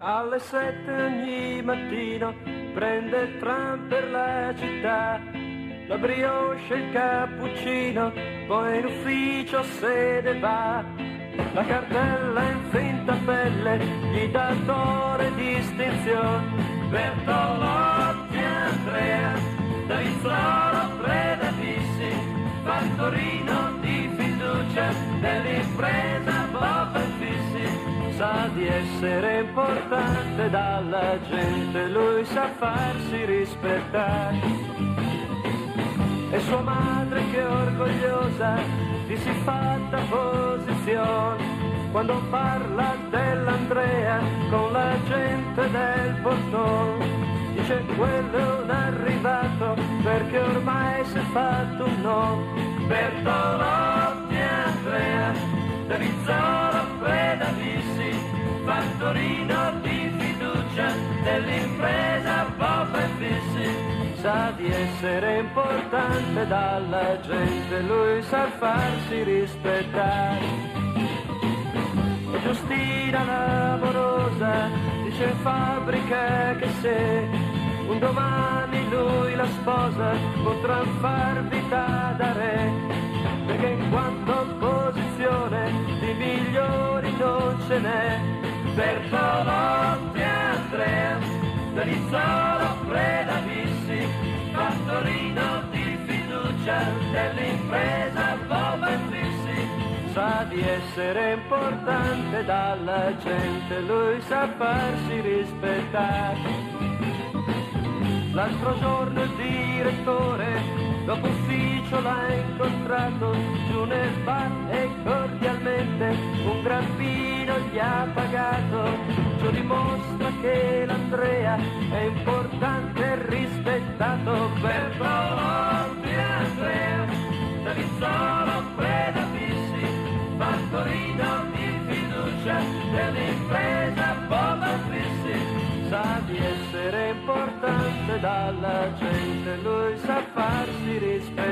Alle 7 ogni mattino prende il tram per la città, la brioche e il cappuccino, poi in ufficio se ne va. La cartella in finta pelle gli dà d'oro e distinzione. Bertolotti, Andrea, Davizzolo, Preda, Vissi, fattorino di fiducia dell'impresa Bob e Fissi. Sa di essere importante dalla gente, lui sa farsi rispettare. E sua madre che orgogliosa di siffatta posizione, quando parla dell'Andrea con la gente del portone, dice quello è un arrivato perché ormai si è fatto un nome. Bertolotti, Andrea, Davizzolo, Preda, Vissi, fattorino di fiducia dell'impresa Bob e Fissi. Sa di essere importante dalla gente, lui sa farsi rispettare. E Giustina l'amorosa dice in fabbrica che se un domani lui la sposa potrà far vita da re, perché in quanto posizione di migliori non ce n'è. Bertolotti, Andrea, Davizzolo, Preda, Vissi, fattorino di fiducia dell'impresa Bob e Fissi. Sa di essere importante dalla gente, lui sa farsi rispettare. L'altro giorno il direttore dopo ufficio l'ha incontrato giù nel bar e cordialmente un gran vino gli ha pagato. Ciò dimostra che l'Andrea è importante e rispettato. Bertolotti, Andrea, Davizzolo, Preda, Vissi, fattorino di fiducia dell'impresa Bob e Fissi. Sa di essere importante dalla gente, lui sa farsi rispettare.